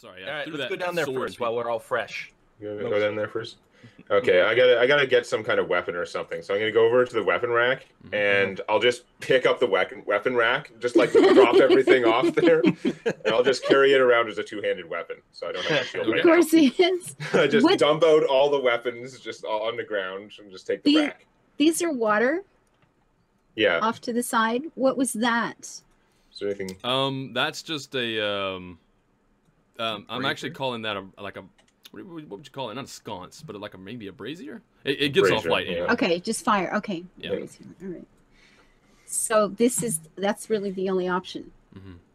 Sorry, All I right, threw let's that go down there sword first while we're all fresh. You gonna go down there first? Okay, I gotta get some kind of weapon or something. So I'm gonna go over to the weapon rack, and I'll just pick up the weapon rack, just like drop everything off there, and I'll just carry it around as a two-handed weapon, so I don't have to shield right Of course now. he is. I just dump out all the weapons just on the ground and just take the rack. These are water. Yeah. Off to the side. What was that? Is there anything? That's just a I'm actually calling that like a what would you call it? Not a sconce, but like maybe a brazier. It gives off light. Yeah. Okay, just fire. Okay. Yeah. All right. So that's really the only option.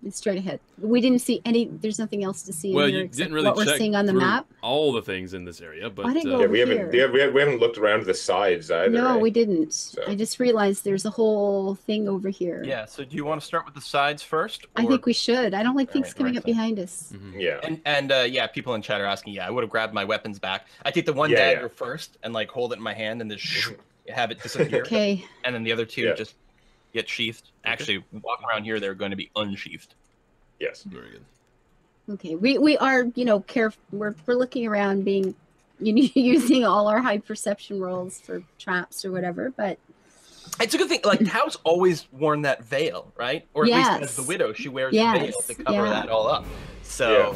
It's straight ahead. We didn't see any. There's nothing else to see. Well, in here you except didn't really what we're check seeing on the map. all the things in this area, but yeah, we haven't looked around to the sides either. No, right? we didn't. So. I just realized there's a whole thing over here. Yeah. So do you want to start with the sides first? Or... I think we should. I don't like things coming up behind us. Yeah. And yeah, people in chat are asking. Yeah, I would have grabbed my weapons back. I take the one dagger first and like hold it in my hand and then have it disappear. Okay. And then the other two just get sheathed. Actually, walking around here, they're going to be unsheathed. Yes. Very good. Okay, we are, careful. We're looking around, being, using all our high perception rolls for traps or whatever. But it's a good thing. Like Tao's always worn that veil, right? Or at least as the widow, she wears the veil to cover that all up. So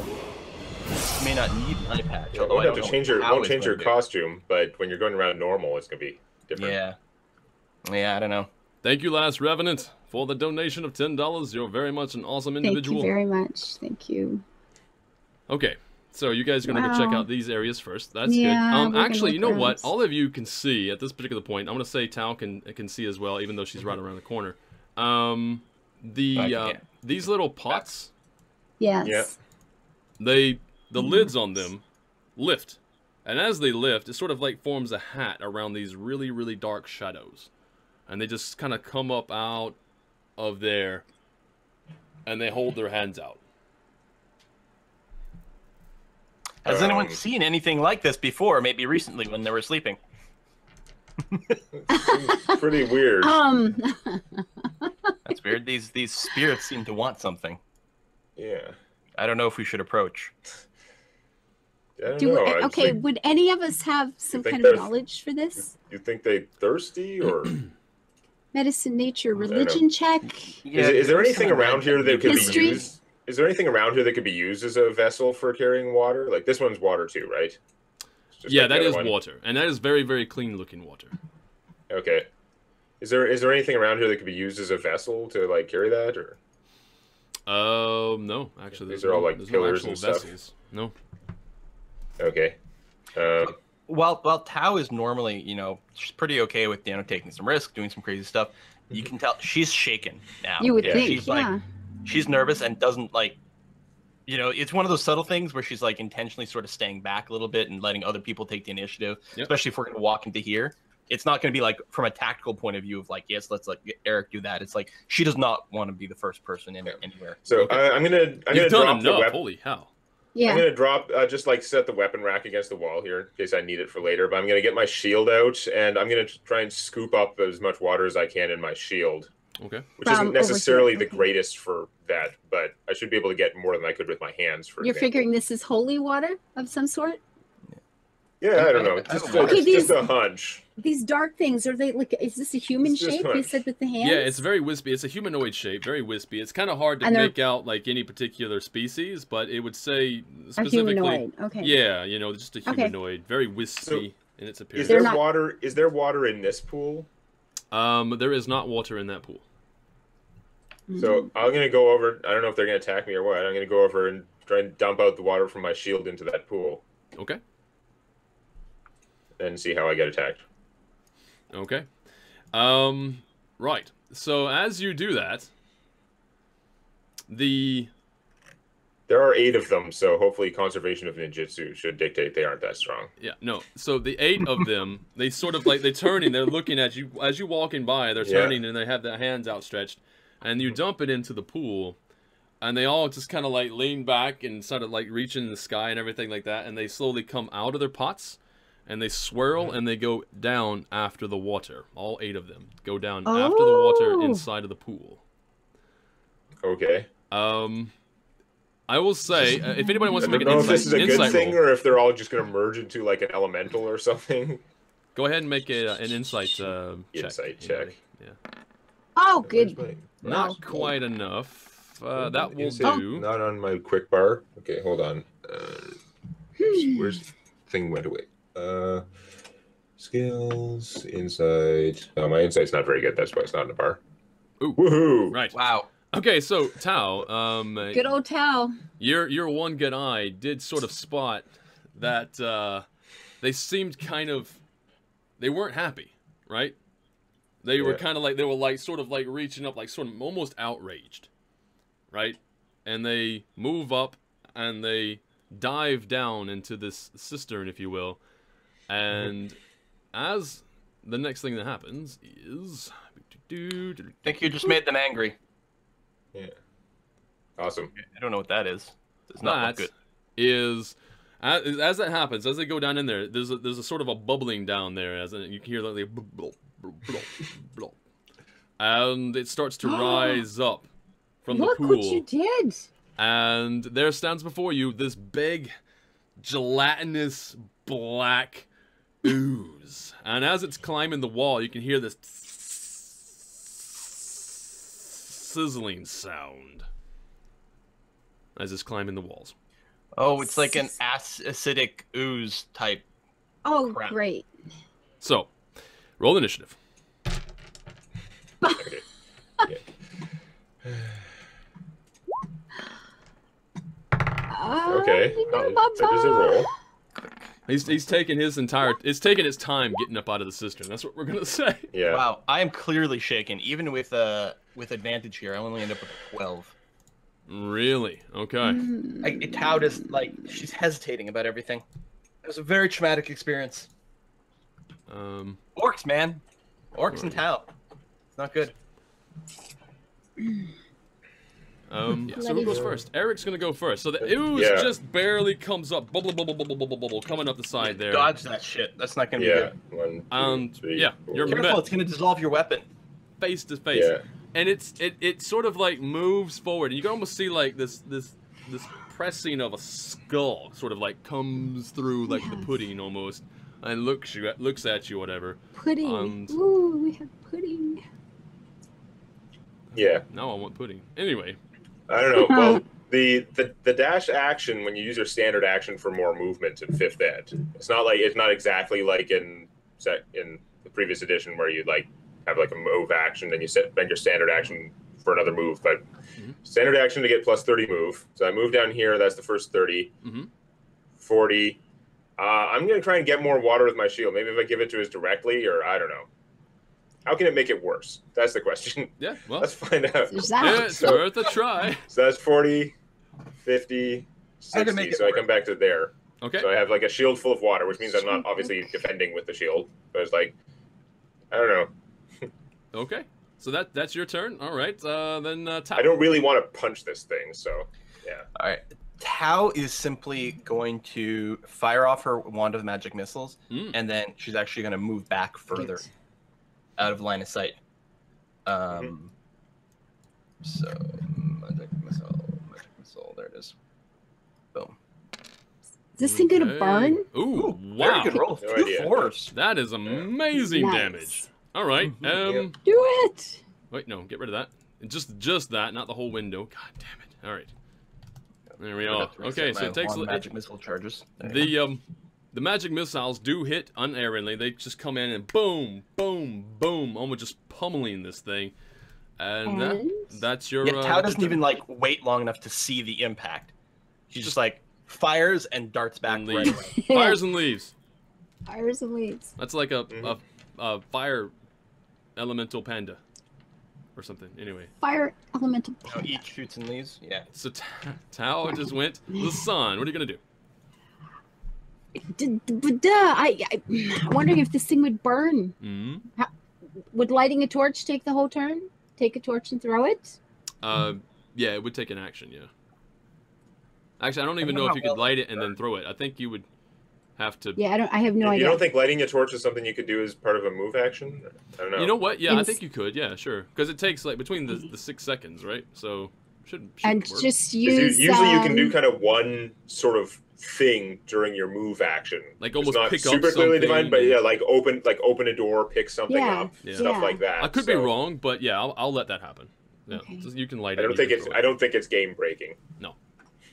you may not need an eye patch. Yeah, won't have to change your costume, but when you're going around normal, it's gonna be different. Yeah, I don't know. Thank you, Last Revenant, for the donation of $10. You're very much an awesome individual. Thank you very much. Thank you. Okay, so you guys are going to go check out these areas first. That's good. Actually, you know what? All of you can see at this particular point. I'm going to say Tao can see as well, even though she's right around the corner. These little pots. Yes. Yeah. The lids on them lift, and as they lift, it sort of like forms a hat around these really, really dark shadows. And they just kind of come up out of there, and they hold their hands out. Has anyone seen anything like this before? Maybe recently when they were sleeping. It's pretty weird. That's weird. These spirits seem to want something. Yeah. I don't know if we should approach. I don't know. Okay, would any of us have some kind of knowledge for this? You think they thirsty or? Medicine, nature, religion check. Yeah, is there anything around here that could be used? Is there anything around here that could be used as a vessel for carrying water? Like this one's water too, right? Yeah, that is water, and that is very, very clean looking water. Okay. Is there anything around here that could be used as a vessel to like carry that, or? No, actually, these are all like pillars and stuff. Vessels. No. Okay. While Tao is normally, she's pretty okay with taking some risk, doing some crazy stuff. You can tell she's shaken now. You would think, she's like, she's nervous and doesn't like, it's one of those subtle things where she's like intentionally sort of staying back a little bit and letting other people take the initiative. Especially if we're going to walk into here, it's not going to be like from a tactical point of view of like, yes, let's let Eric do that. It's like she does not want to be the first person in anywhere. So I'm gonna drop the weapon. Holy hell. Yeah. I'm going to drop, just like set the weapon rack against the wall here in case I need it for later. But I'm going to get my shield out and I'm going to try and scoop up as much water as I can in my shield. Okay. Which isn't necessarily the greatest for that, but I should be able to get more than I could with my hands. For You're figuring this is holy water of some sort? Yeah, I don't know. Just a hunch. These dark things, are they like? Is this a human shape? You said with the hands. Yeah, it's very wispy. It's a humanoid shape, very wispy. It's kind of hard to make out like any particular species, but it would say specifically. A humanoid. Okay. Yeah, just a humanoid, very wispy in its appearance. Is there water in this pool? There is not water in that pool. So I'm gonna go over. I don't know if they're gonna attack me or what. I'm gonna go over and try and dump out the water from my shield into that pool. Okay. And see how I get attacked. Okay. Right. So as you do that, there are 8 of them, so hopefully conservation of ninjutsu should dictate they aren't that strong. Yeah, no. So the 8 of them, they sort of like, they're turning, they're looking at you as you're walking by, they're turning and they have their hands outstretched, and you dump it into the pool, and they all just kind of like lean back and sort of like reach in the sky and everything like that, and they slowly come out of their pots. And they swirl and they go down after the water. All 8 of them go down after the water inside of the pool. Okay. I'm I will say, if anybody wants I to make don't an know if this is a good insight thing roll, or if they're all just going to merge into like an elemental or something. go ahead and make an insight check. Insight check. Yeah. Oh, good. Not Wow. quite enough. That will Insight, do. Not on my quick bar. Okay, hold on. Where's the thing went away? Skills, insight. Oh, my insight's not very good. That's why it's not in the bar. Ooh. Woohoo! Right. Wow. Okay, so Tao, Good old Tao. your one good eye did sort of spot that they seemed kind of, they weren't happy, right? They were kind of like, they were like sort of like reaching up, like sort of almost outraged, right? And they move up and they dive down into this cistern, if you will. And as the next thing that happens is, I think you just made them angry. Yeah. Awesome. I don't know what that is. It's not look good. Is as that happens, as they go down in there, there's a sort of a bubbling down there, as you can hear like blop, blop, blop, blop. And it starts to rise up from the pool. Look what you did. And there stands before you this big, gelatinous black ooze. And as it's climbing the wall, you can hear this sizzling sound as it's climbing the walls. Oh, it's like an acidic ooze type. Oh, crap. great. So, roll initiative. Okay. Yeah. Okay. So there's a roll. He's taking his entire. It's taking its time getting up out of the cistern. That's what we're gonna say. Yeah. Wow, I am clearly shaken. Even with advantage here, I only end up with 12. Really? Okay. Tao is like, she's hesitating about everything. It was a very traumatic experience. Orcs, man. Orcs and Tao. It's not good. Yeah, so who goes first? Eric's gonna go first. So the ooze just barely comes up, bubble, bubble, bubble, bubble, bubble, coming up the side there. Dodge that shit. That's not gonna be good. 1, 2, 3, yeah, 4. you're Careful, it's gonna dissolve your weapon. face to face. Yeah. And it sort of like moves forward, and you can almost see like this pressing of a skull sort of like comes through like the pudding almost, and looks at you, whatever. Pudding. Ooh, we have pudding. Yeah. Now I want pudding. Anyway. I don't know. Well, the dash action, when you use your standard action for more movement in 5th ed, it's not exactly like in the previous edition where you like have like a move action, then you spend your standard action for another move. But standard action to get plus 30 move. So I move down here. That's the first 30. 40. I'm gonna try and get more water with my shield. Maybe if I give it to us directly, or I don't know. How can it make it worse? That's the question. Yeah, well, let's find out. Yeah, it's worth a try. So that's 40, 50, 60. So I come back to there. Okay. So I have like a shield full of water, which means I'm not obviously defending with the shield. But it's like, I don't know. Okay. So that's your turn. All right. Then Tao. I don't really want to punch this thing, so yeah. All right. Tao is simply going to fire off her wand of magic missiles, and then she's actually going to move back further out of line of sight. So magic missile, there it is. Boom. Is this thing gonna burn? Ooh, wow! Very good roll. No 2 idea. 4s. That is amazing Nice. damage. All right. Do it. Wait, no, get rid of that. Just that, not the whole window. God damn it! All right. There we are. Okay, so it takes magic missile charges. The magic missiles do hit unerringly. They just come in and boom, boom, boom, almost just pummeling this thing. And that's your. Yeah, Tao doesn't even like wait long enough to see the impact. She just like fires and darts back. Right away. Fires and leaves. Fires and leaves. That's like a fire elemental panda. Or something. Anyway. Fire elemental. Oh, each shoots and leaves. Yeah. So Tao just went. The sun. What are you gonna do? I'm wondering if this thing would burn. Would lighting a torch take the whole turn? Take a torch and throw it? Yeah, it would take an action. Yeah. Actually, I don't even know if you could light it and then throw it. I think you would have to. Yeah, I have no idea. You don't think lighting a torch is something you could do as part of a move action? I don't know. You know what? Yeah, I think you could. Yeah, sure. Because it takes like between the 6 seconds, right? So Should and work. just use. Usually you can do kind of one sort of thing during your move action. Like almost it's not pick up super clearly something defined, but yeah, like open a door, pick something Yeah, up, yeah. stuff like that. I could be wrong, but yeah, I'll let that happen. Yeah, Okay. so you can light I it. don't think it's game breaking. No.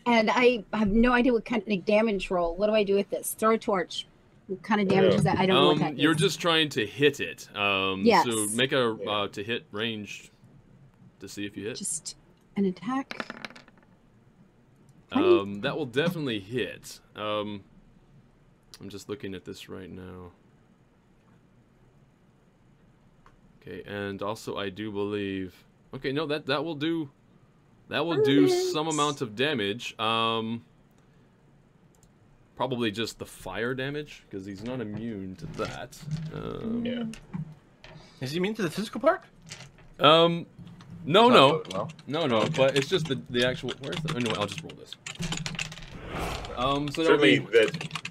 And I have no idea what kind of damage roll. What do I do with this? Throw a torch. What kind of damage is that? I don't know what that You're is. just trying to hit it. Yes. So make a to hit range to see if you hit. Just an attack. That will definitely hit. I'm just looking at this right now. Okay, and also I do believe. Okay, no, that will do. That will do some amount of damage. Probably just the fire damage because he's not immune to that. Yeah. Is he immune to the physical part? No. Well. No, but it's just the actual. Where's the? Anyway, I'll just roll this. So Certainly,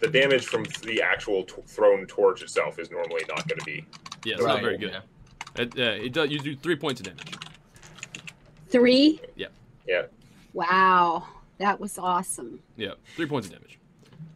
the damage from the actual thrown torch itself is normally not going to be. Yeah, it's not very good. It does. You do 3 points of damage. 3? Yeah. Yeah. Wow, that was awesome. Yeah, 3 points of damage.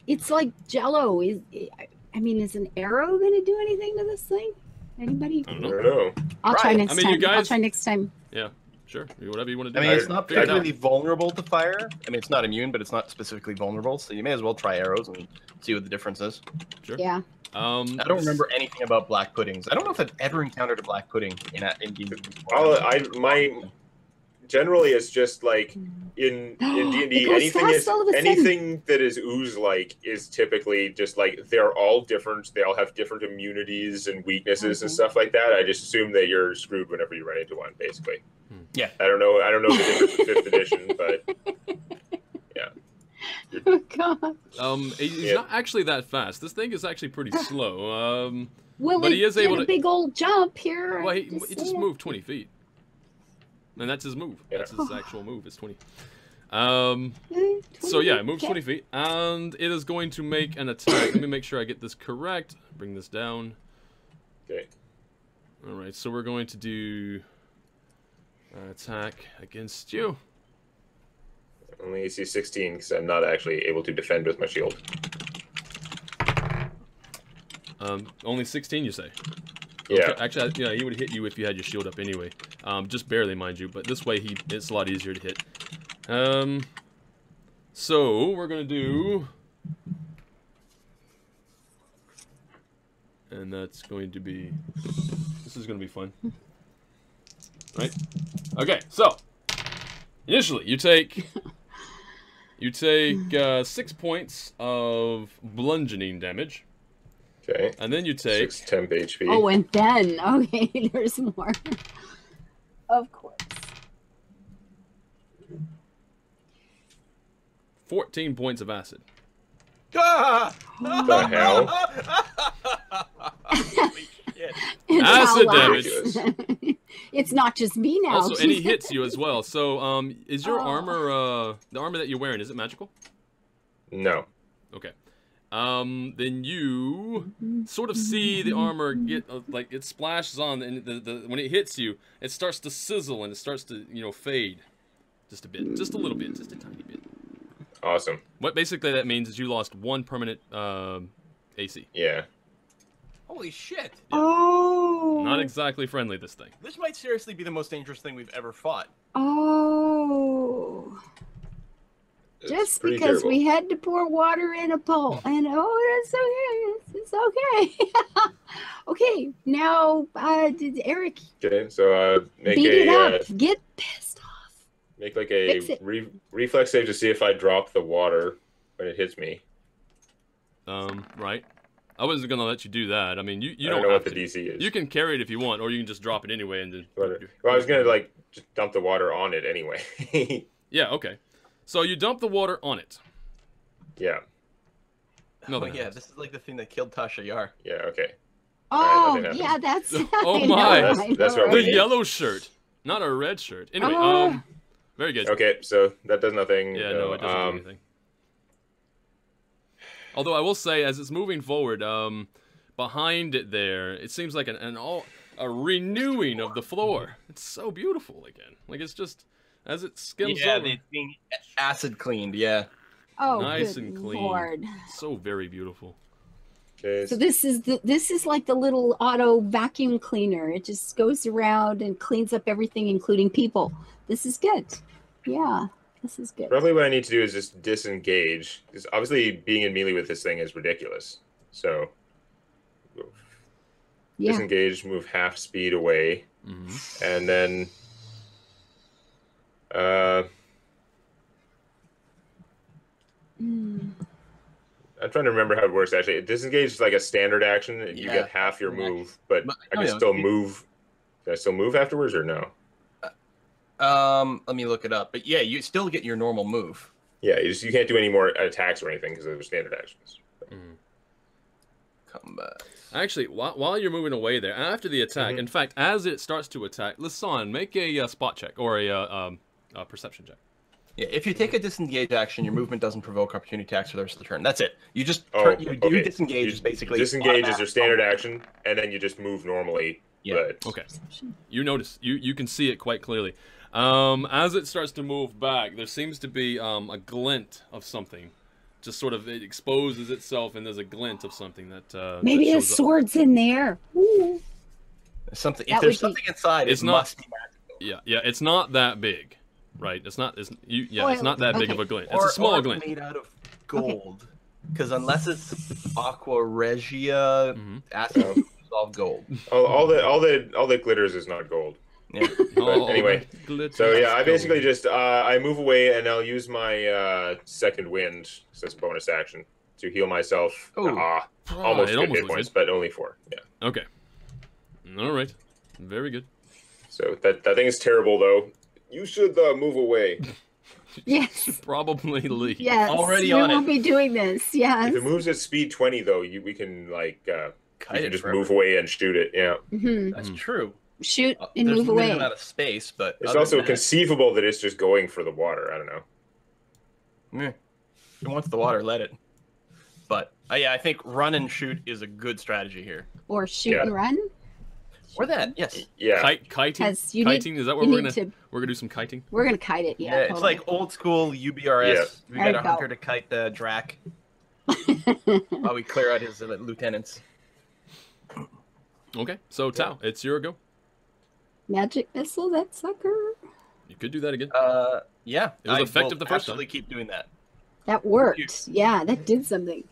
It's like Jello. Is an arrow going to do anything to this thing? Anybody? I I don't know. don't know. I'll try next you time. I'll guys. try next time. Yeah, sure. Whatever you want to do. I mean, it's not Figure it out. particularly vulnerable to fire. I mean, it's not immune, but it's not specifically vulnerable. So you may as well try arrows and see what the difference is. Sure. Yeah. I don't remember anything about black puddings. I don't know if I've ever encountered a black pudding in D&D. Generally, it's just like in D&D, anything that is ooze-like is typically just like they're all different. They all have different immunities and weaknesses and stuff like that. I just assume that you're screwed whenever you run into one, basically. Yeah. I don't know the difference with 5th edition, but yeah. Oh God. He's not actually that fast. This thing is actually pretty slow. Well, but he is able to a big old jump here. Well, he just moved 20 feet. And that's his move. Yeah. That's his actual move. It's 20. So yeah, it moves 20 feet, and it is going to make an attack. Let me make sure I get this correct. Bring this down. Okay. All right. So we're going to do an attack against you. Only AC 16 because I'm not actually able to defend with my shield. Only 16, you say? Yeah. Okay. Actually, yeah, he would hit you if you had your shield up anyway. Just barely, mind you. But this way, it's a lot easier to hit. So we're gonna do, and that's going to be. This is gonna be fun, right? Okay. So initially, you take 6 points of bludgeoning damage. Okay. And then you take 6 temp HP. Oh, and then okay, there's more. Of course. 14 points of acid. Ah! What the hell? Holy shit. Acid How damage. loud. It's not just me now. Also, and he hits you as well. So, is your armor, the armor that you're wearing, is it magical? No. Okay. Then you sort of see the armor get like it splashes on, and when it hits you, it starts to sizzle and it starts to fade, just a bit, just a little bit, just a tiny bit. Awesome. What basically that means is you lost 1 permanent AC. Yeah. Holy shit. Oh. Not exactly friendly, this thing. This might seriously be the most dangerous thing we've ever fought. Oh. It's Just pretty because terrible. we had to pour water in a bowl, and that's okay. It's okay. Okay, now, Eric, Okay, so make beat it a up. Get pissed off. make like Fix a it. reflex save to see if I drop the water when it hits me. Right. I wasn't gonna let you do that. I mean, you I don't know have what the to. DC is. You can carry it if you want, or you can just drop it anyway and then. Well, I was gonna like just dump the water on it anyway. Yeah. Okay. So you dump the water on it. Yeah. Nothing Oh, yeah, happens. this is like the thing that killed Tasha Yar. Yeah. Okay. Oh, nothing yeah, that's. Oh I know, my. That's- I know, that's what The we right? need. yellow shirt, not a red shirt. Anyway, Oh. very good. Okay, so that does nothing. Yeah, no, it doesn't do anything. Although I will say, as it's moving forward, behind it there, it seems like a renewing of the floor. It's so beautiful again. Like it's just, as it skims Yeah, over. it's being acid cleaned. Yeah. Oh, Nice good and clean. Lord. So very beautiful. Okay. So this is like the little auto vacuum cleaner. It just goes around and cleans up everything, including people. This is good. Yeah, this is good. Probably what I need to do is just disengage, because obviously being in melee with this thing is ridiculous. So Yeah. disengage, move half speed away, and then I'm trying to remember how it works actually. Disengage is like a standard action. You get half your move, but I can still move. Can I still move afterwards or no? Let me look it up. But yeah, you still get your normal move. Yeah, you can't do any more attacks or anything because they're standard actions. Combat. Actually, while you're moving away there, after the attack, in fact, as it starts to attack, Lasan, make a spot check or a perception check. Yeah, if you take a disengage action, your movement doesn't provoke opportunity attacks for the rest of the turn. That's it. You just you disengage is basically disengage is your standard action, and then you just move normally. Yeah. But... Okay. You notice you can see it quite clearly. As it starts to move back, there seems to be a glint of something. Just sort of it exposes itself, and there's a glint of something that maybe that a sword's in there. Ooh. Something. If there's something inside, it must be magical. Yeah, it's not that big. Right, it's not that big of a glint. It's a small glint. Made out of gold, because unless it's aqua regia, acid is all gold. All the glitters is not gold. Yeah. But anyway, so yeah, I basically just I move away and I'll use my second wind, so it's a bonus action, to heal myself. Almost 2 hit points, but only 4. Yeah. Okay. All right. Very good. So that thing is terrible though. You should move away. Yes. Probably leave. Yes. Already we on won't be doing this. Yes. If it moves at speed 20 though, we can like you can just forever. move away and shoot it. Yeah. That's true. Shoot and move There's a away. limited amount of space, but It's also conceivable that it's just going for the water. I don't know. If it wants the water, let it. But yeah, I think run and shoot is a good strategy here. Or shoot and run. Or that, yes. Yeah. Kiting. Kiting. Is that what we're gonna do? Some kiting. We're gonna kite it. Yeah. It's like old school UBRS. Yeah. We got a hunter to kite the Drac while we clear out his lieutenants. Okay, so Tao, it's your go. Magic missile, that sucker. You could do that again. Yeah. It was effective the first time. Absolutely keep doing that. That worked. Yeah, that did something.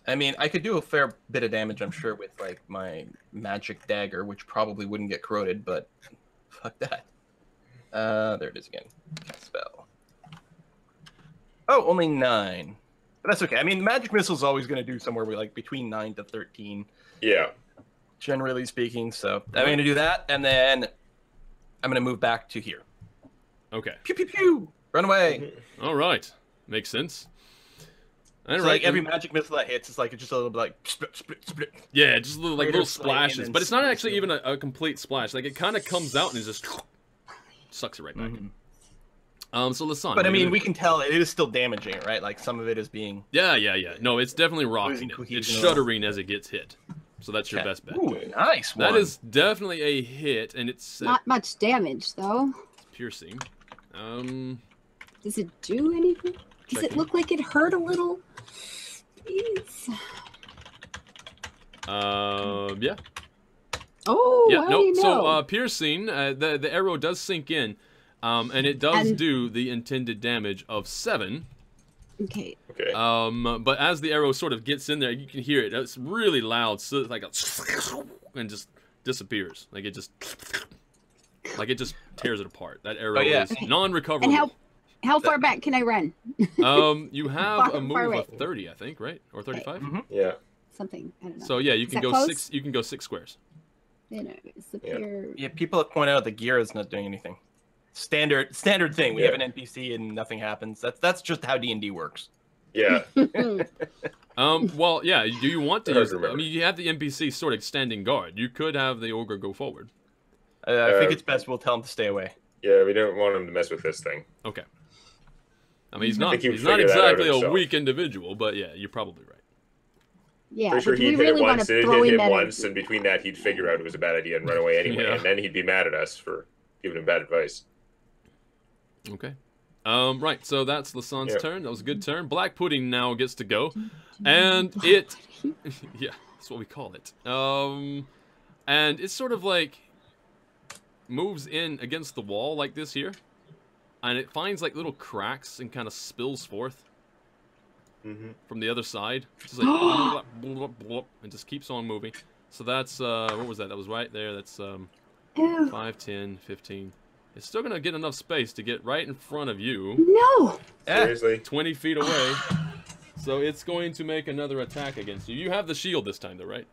I mean, I could do a fair bit of damage, I'm sure, with like my magic dagger, which probably wouldn't get corroded, but fuck that. There it is again. Spell. Oh, only 9. But that's okay. I mean, magic missile is always going to do somewhere like between 9 to 13. Yeah. Generally speaking, so I'm going to do that, and then I'm going to move back to here. Okay. Pew pew pew. Run away. All right. Makes sense. So like every magic missile that hits, it's like just a little bit like split. Yeah, just little splashes, but it's not actually even a complete splash. Like it kind of comes out and it just sucks it right back. So Lasan. But I mean, we can tell it is still damaging it, right? Like some of it is being. Yeah. No, it's definitely rocking it. It's shuddering as it gets hit. So that's your best bet. Ooh, nice one. That is definitely a hit, and it's not much damage though. It's piercing. Does it do anything? Does it look like it hurt a little? Please. Yeah. Oh, yeah. No. So piercing, the arrow does sink in, and it does do the intended damage of 7. Okay. But as the arrow sort of gets in there, you can hear it. It's really loud, so it's like and just disappears. Like it just tears it apart. That arrow is non-recoverable. And how far back can I run? You have a move of 30, I think, right? Or 35? Okay. Yeah. Something. I don't know. So yeah, you can go close? 6. You can go 6 squares. Yeah, people have pointed out the gear is not doing anything. Standard thing. We have an NPC and nothing happens. That's just how D&D works. Yeah. Well, yeah. Do you want to use? I mean, you have the NPC sort of standing guard. You could have the ogre go forward. I think it's best we'll tell him to stay away. Yeah, we don't want him to mess with this thing. Okay. I mean, he's not exactly a weak individual, but yeah, you're probably right. Yeah, pretty sure he'd hit it once. It hit him once, and between that, he'd figure out it was a bad idea and run away anyway, and then he'd be mad at us for giving him bad advice. Okay. Right, so that's Lasan's turn. That was a good turn. Black Pudding now gets to go. And it... yeah, that's what we call it. And it's sort of like... moves in against the wall like this here. And it finds like little cracks and kind of spills forth. From the other side. Just like... blop, blop, blop, and just keeps on moving. So that's... what was that? That was right there. That's 5, 10, 15... It's still going to get enough space to get right in front of you. No! Seriously? 20 feet away. So it's going to make another attack against you. You have the shield this time, though, right?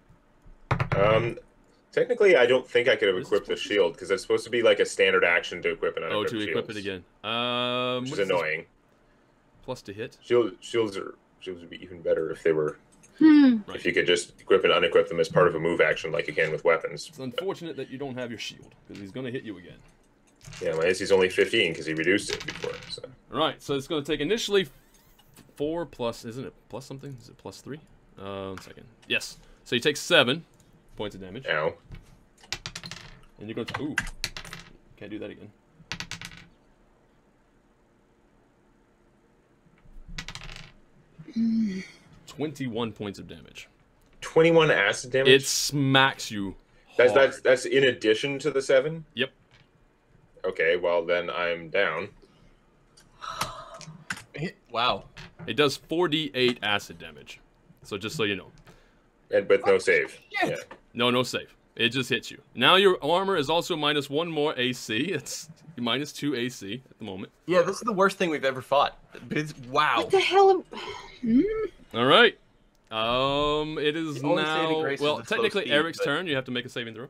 Technically, I don't think I could have equiped the shield, because it's supposed to be like a standard action to equip an unequipped shield. Oh, to equip it again. Which is annoying. Plus to hit? Shields would be even better if they were... If you could just equip and unequip them as part of a move action like you can with weapons. It's unfortunate that you don't have your shield, because he's going to hit you again. Yeah, my AC's only 15 because he reduced it before. So. Right, so it's going to take initially 4 plus, isn't it plus something? Is it plus 3? 1 second. Yes. So you take 7 points of damage. Ow. And you're going to, ooh, can't do that again. Mm. 21 points of damage. 21 acid damage? It smacks you hard. That's in addition to the 7? Yep. Okay, well then I'm down. Wow. It does 4d8 acid damage. So just so you know. And with no save. Yeah. No save. It just hits you. Now your armor is also minus 1 more AC. It's minus 2 AC at the moment. Yeah, this is the worst thing we've ever fought. Wow. What the hell? All right. It is now... Well, technically speed, Eric's turn. You have to make a saving throw.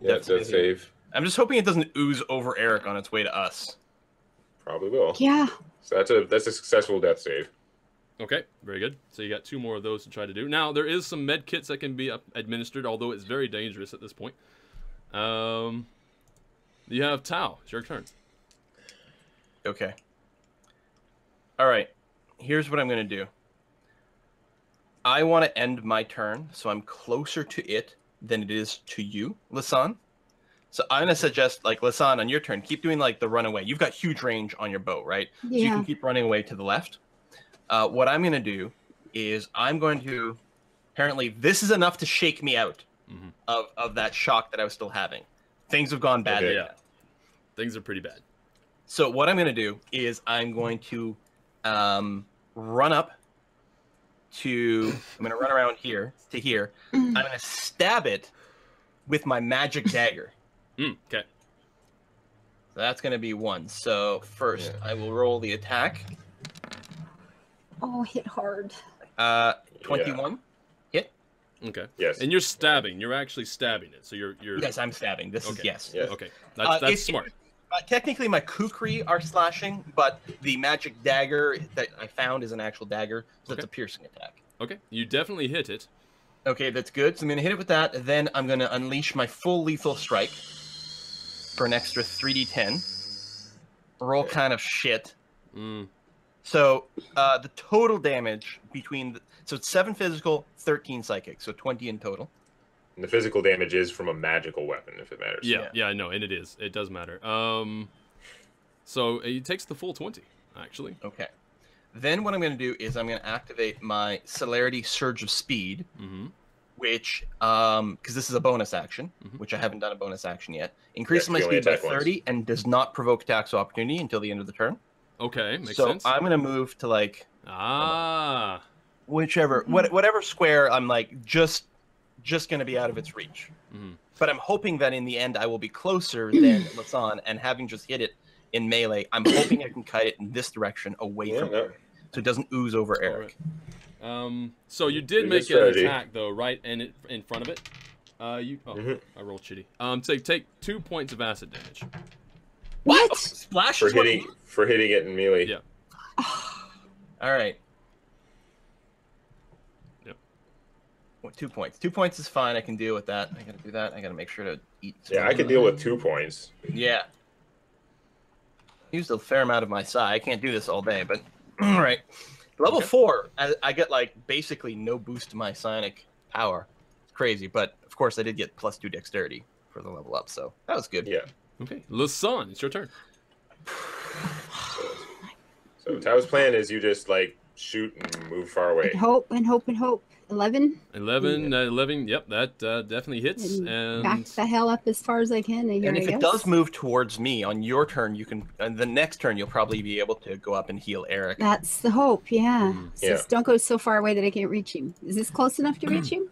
Yeah, it does save. I'm just hoping it doesn't ooze over Eric on its way to us. Probably will. Yeah. So that's a successful death save. Okay, very good. So you got 2 more of those to try to do. Now, there is some med kits that can be administered, although it's very dangerous at this point. You have Tao. It's your turn. Okay. All right. Here's what I'm going to do. I want to end my turn, so I'm closer to it than it is to you, Lasan. So I'm going to suggest, like, Lasan, on your turn, keep doing, like, the runaway. You've got huge range on your bow, right? Yeah. So you can keep running away to the left. What I'm going to do is I'm going to... Apparently, this is enough to shake me out of that shock that I was still having. Things have gone bad. Okay. Yeah. Things are pretty bad. So what I'm going to do is I'm going to run up to... I'm going to run around here to here. I'm going to stab it with my magic dagger. Okay. So that's going to be 1. So first, I will roll the attack. Oh, hit hard. 21. Hit. Okay. Yes. And you're stabbing. You're actually stabbing it. So you're... Yes, I'm stabbing. This is yes. Okay. That's smart. Technically, my kukri are slashing, but the magic dagger that I found is an actual dagger, so it's a piercing attack. Okay. You definitely hit it. Okay, that's good. So I'm going to hit it with that. Then I'm going to unleash my full lethal strike for an extra 3d10. Roll kind of shit. So the total damage between... So it's 7 physical, 13 psychic, so 20 in total. And the physical damage is from a magical weapon, if it matters. Yeah, I know, and it is. It does matter. So it takes the full 20, actually. Okay. Then what I'm going to do is I'm going to activate my Celerity Surge of Speed, which, because this is a bonus action, which I haven't done a bonus action yet, increases my speed by 30 and does not provoke attacks of opportunity until the end of the turn. Okay, makes sense. So I'm going to move to, like... whichever, whatever square I'm, like, just going to be out of its reach. But I'm hoping that in the end I will be closer than Lasan, and having just hit it in melee, I'm hoping I can cut it in this direction away from Eric, so it doesn't ooze over Eric. So you did make an attack, though, right in front of it. I rolled shitty. Take 2 points of acid damage. What? Splash for hitting it in melee. Yeah. All right. Yep. 2 points. 2 points is fine. I can deal with that. I gotta do that. I gotta make sure to eat. Yeah, I can deal with 2 points. Yeah. Used a fair amount of my psi. I can't do this all day, but all right. Level 4, I get like basically no boost to my psionic power. It's crazy, but of course I did get +2 dexterity for the level up, so that was good. Yeah. Okay, Lasan, it's your turn. So Tao's plan is you just like shoot and move far away. And hope and hope and hope. 11. 11. Yep, that definitely hits. And back the hell up as far as I can. And if it does move towards me on your turn, you can. And the next turn, you'll probably be able to go up and heal Eric. That's the hope. Yeah. Yeah. Just don't go so far away that I can't reach him. Is this close enough to reach him?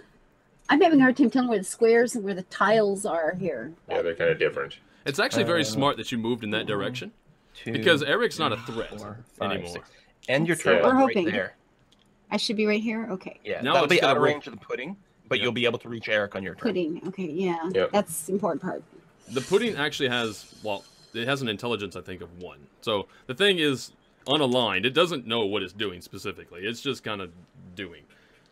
I'm having a hard time telling where the squares and where the tiles are here. Yeah, they're kind of different. It's actually very smart that you moved in that direction, because Eric's not a threat anymore. 6. And your turn We're right hoping. there. I should be right here. Okay. Yeah, Now that'll it's be gonna out of roll. range of the pudding, but you'll be able to reach Eric on your turn. Pudding. Okay. Yeah. Yep. That's the important part. The pudding actually has, well, it has an intelligence, I think, of 1. So the thing is unaligned. It doesn't know what it's doing specifically. It's just kind of doing.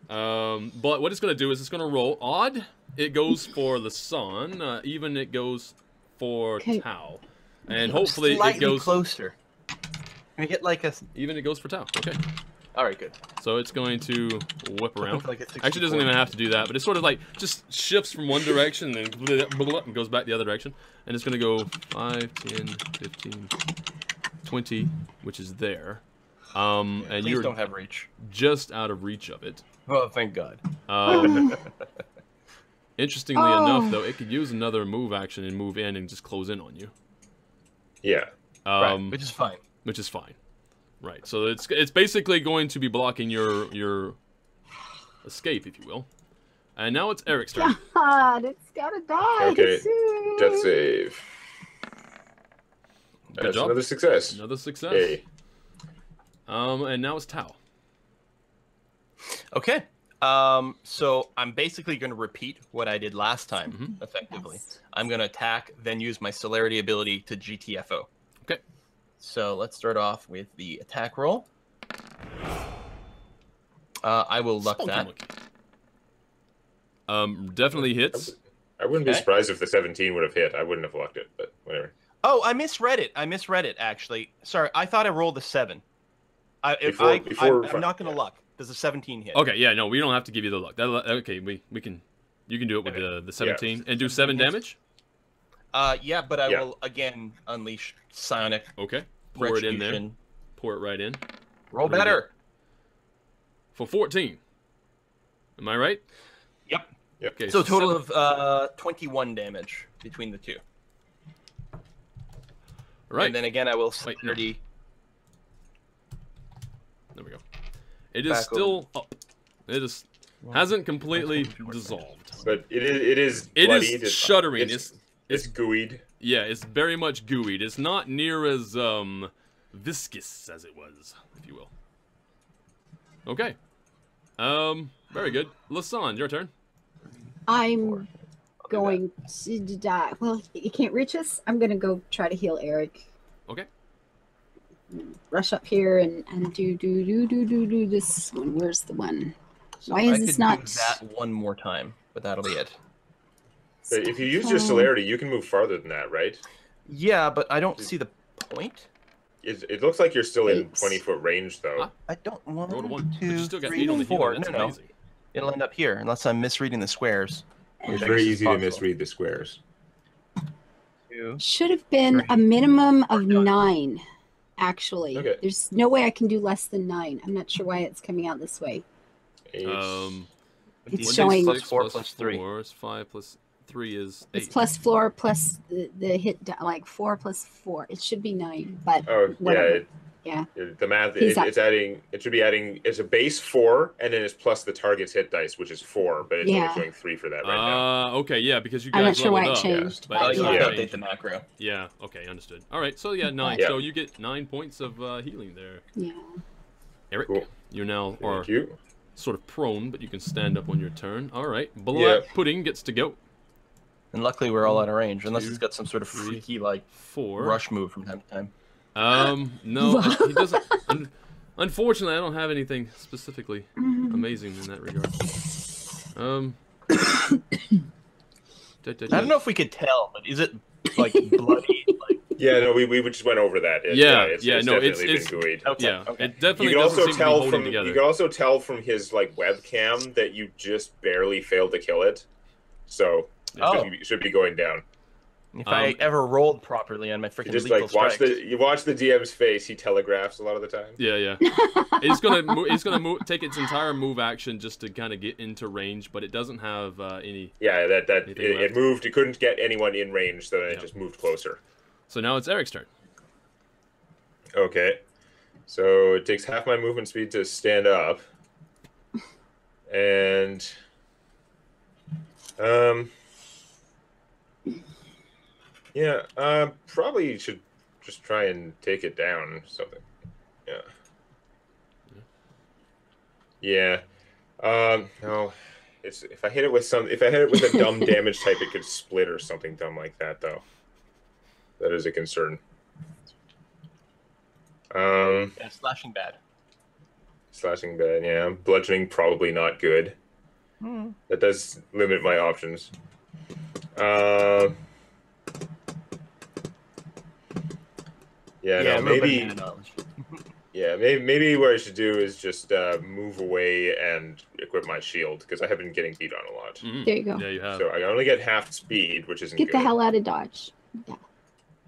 But what it's going to do is it's going to roll odd. It goes for the sun. Even it goes for Tau. And hopefully it goes closer. Can we get like a... Even it goes for Tau. Okay. All right, good. So it's going to whip around. Like Actually, it doesn't even have to do that, but it sort of like just shifts from one direction and then and goes back the other direction. And it's going to go 5, 10, 15, 20, which is there. And Please you're don't have reach. just out of reach of it. Oh, thank God. Interestingly enough, though, it could use another move action and move in and just close in on you. Yeah. Right, which is fine. Which is fine. Right. So it's basically going to be blocking your escape, if you will. And now it's Eric's turn. God, it's gotta die. Okay. soon. Death save. Good That's job. another success. Another success. Hey. And now it's Tau. Okay. So I'm basically going to repeat what I did last time, effectively. Yes. I'm going to attack, then use my celerity ability to GTFO. Okay. So let's start off with the attack roll. I will luck that. Definitely hits. I wouldn't be surprised if the 17 would have hit. I wouldn't have lucked it, but whatever. Oh, I misread it. actually. Sorry, I thought I rolled a 7. I'm not going to luck. Does a 17 hit? Okay, yeah, no, we don't have to give you the luck. Okay, we can. You can do it with the 17 and do 7 damage. Yeah, but I will again unleash psionic. Okay, pour it in there. Retribution. Pour it right in. Roll better. For 14. Am I right? Yep. Okay, So a total of 21 damage between the two. Right. And then again, I will Wait, 30. There we go. It is still up. It hasn't completely dissolved. But it is It bloodied. is shuddering. It's gooeyed. Yeah, it's very much gooeyed. It's not near as viscous as it was, if you will. Okay. Very good. Lasan, your turn. I'm going to die. Well, you can't reach us. I'm going to go try to heal Eric. Okay. Rush up here and do this one. Where's the one? Why is this not? Do that one more time, but that'll be it. But if you use your celerity, you can move farther than that, right? Yeah, but I don't see the point. It looks like you're still in 20-foot range, though. I don't want Roll to 1. But 2, you still got 3, 8 on the 4. healing. That's No. amazing. It'll end up here, unless I'm misreading the squares. It's very easy to misread the squares. 2. Should have been a minimum of 9. Actually, Okay. there's no way I can do less than 9. I'm not sure why it's coming out this way. 8. It's D6 showing plus 4 plus 3. 4 is 5 plus 3 is 8. It's plus 4 plus the hit, like 4 plus 4. It should be 9, but Oh, whatever. yeah. The math, it's adding, it should be adding, it's a base 4, and then it's plus the target's hit dice, which is 4, but it's only showing 3 for that right now. Okay, yeah, because you guys I'm not sure why it leveled up. changed. But Oh, But you yeah. have to yeah. update the macro. Yeah, okay, understood. All right, so yeah, 9. Yeah. So you get 9 points of healing there. Yeah. Eric, Cool. you now are Thank you. sort of prone, but you can stand up on your turn. All right, Black Yeah. Pudding gets to go. And luckily, we're all out of range, unless 2, it's got some sort of 3, freaky, like, 4. rush move from time to time. No, he doesn't. Unfortunately, I don't have anything specifically amazing in that regard. I don't know if we could tell, but is it, like, bloody? Like... Yeah, no, we just went over that. It's definitely been gooeyed. Okay, Yeah, okay. it definitely You can doesn't also seem to be tell holding from together. you can also tell from his like webcam that you just barely failed to kill it, so it should be going down. If I ever rolled properly on my freaking just lethal like watch strikes. you watch the DM's face. He telegraphs a lot of the time. Yeah. It's gonna take its entire move action just to kind of get into range, but it doesn't have any. Yeah, anything it left. moved. It couldn't get anyone in range, so then it just moved closer. So now it's Eric's turn. Okay, so it takes half my movement speed to stand up, and yeah, probably should just try and take it down or something. Yeah. No, it's if I hit it with a dumb damage type, it could split or something dumb like that, though. That is a concern. Yeah, slashing bad. Slashing bad, yeah. Bludgeoning probably not good. That does limit my options. Yeah, no, maybe. Yeah, maybe what I should do is just move away and equip my shield, because I have been getting beat on a lot. There you go. Yeah, you have. So I only get half speed, which isn't Get good. the hell out of Dodge. Yeah.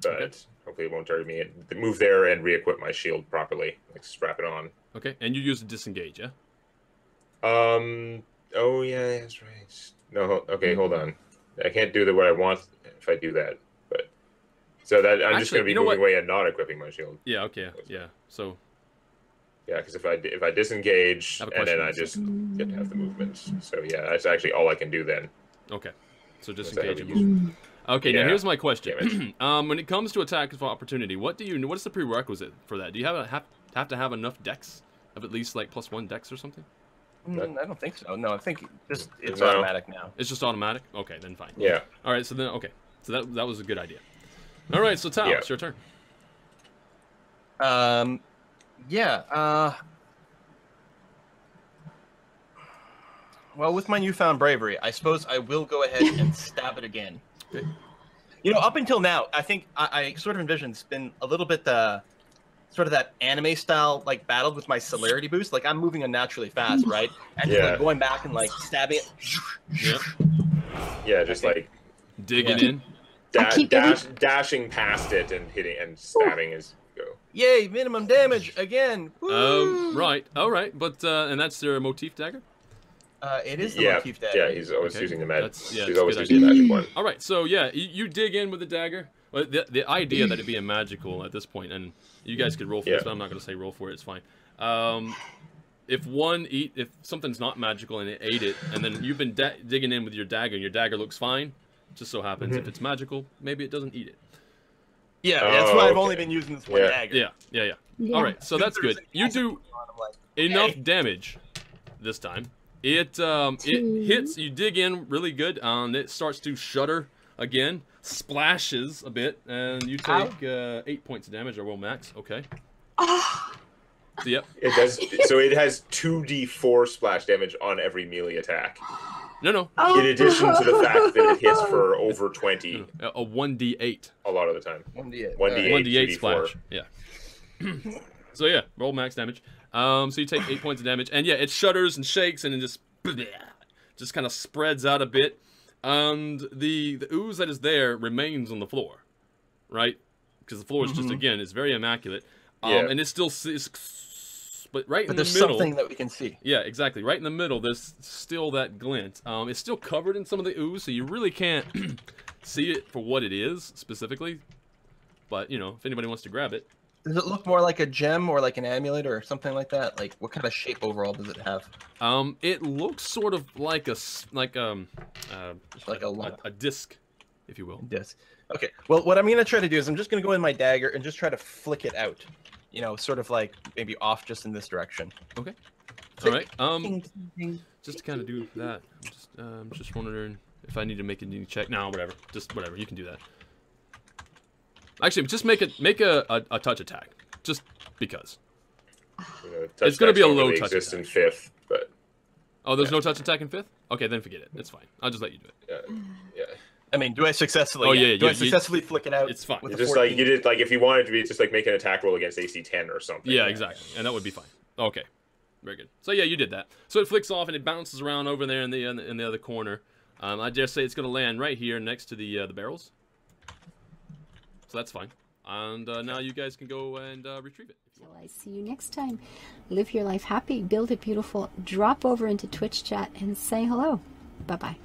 But hopefully it won't target me. Move there and re-equip my shield properly, like strap it on. Okay, and you use a disengage, yeah? Oh yeah, that's right. No, okay, hold on. I can't do what I want if I do that. But so that I'm just going to be moving away and not equiping my shield. Yeah. Okay. Yeah. So. Yeah, because if I disengage and then I just get to have the movement. So yeah, that's actually all I can do then. Okay. So disengage. Okay, now here's my question. When it comes to attack of opportunity, what is the prerequisite for that? Do you have to have enough dex of at least like +1 dex or something? I don't think so. No, I think it's automatic now. It's just automatic? Okay, then fine. Yeah. All right, so then so that was a good idea. All right, so Tal, it's your turn. Well, with my newfound bravery, I suppose I will go ahead and stab it again. Okay. You know, up until now, I think I sort of envisioned it's been a little bit sort of that anime style like battle with my celerity boost. Like I'm moving unnaturally fast, right? And just like going back and like stabbing it. Yeah, just like digging in. Dashing past it and hitting and stabbing as you go. Yay, minimum damage again. Woo! Right. All right. But and that's their motif dagger? It is the motif dagger. Yeah, he's always using the magic. He's always using the magic one. All right. So yeah, you dig in with the dagger. Well, the idea that it be a magical at this point, and you guys could roll for this, but I'm not going to say roll for it. It's fine. If something's not magical and it ate it, and then you've been digging in with your dagger, and your dagger looks fine, just so happens if it's magical, maybe it doesn't eat it. Yeah, that's why I've only been using this one dagger. Yeah. All right, so that's good. You do enough damage this time. It hits. You dig in really good, and it starts to shudder again, splashes a bit, and you take 8 points of damage. I roll max. Okay. So, yep. It does. So it has 2d4 splash damage on every melee attack. No. In addition to the fact that it hits for over 20. No. A 1d8. A lot of the time. 1d8. 1d8 splash. Yeah. So yeah, roll max damage. So you take 8 points of damage, and yeah, it shudders and shakes, and it just kind of spreads out a bit. And the ooze that is there remains on the floor, right? Because the floor is just it's very immaculate. And it's still but right in the middle. There's something that we can see. Yeah, exactly. Right in the middle, there's still that glint. It's still covered in some of the ooze, so you really can't see it for what it is specifically. But you know, if anybody wants to grab it. Does it look more like a gem or like an amulet or something like that? Like, what kind of shape overall does it have? It looks sort of like a disc, if you will. Disc. Okay. Well, what I'm gonna try to do is I'm just gonna go in my dagger and just try to flick it out. You know, sort of like maybe off just in this direction. Okay. All right. Just to kind of do that, I'm just wondering if I need to make a new check. No, whatever. Just whatever. You can do that. Actually, just make a touch attack, just because. It's going to be a low touch attack. In 5th, but. Oh, there's no touch attack in 5th? Okay, then forget it. It's fine. I'll just let you do it. Yeah. I mean, do I successfully? Do I successfully flick it out? It's fine. You just like you did like if you wanted to be just like make an attack roll against AC 10 or something. Yeah, exactly, and that would be fine. Okay, very good. So yeah, you did that. So it flicks off and it bounces around over there in the other corner. I dare say it's going to land right here next to the barrels. So that's fine. And now you guys can go and retrieve it. Till I see you next time. Live your life happy, build it beautiful, drop over into Twitch chat and say hello. Bye-bye.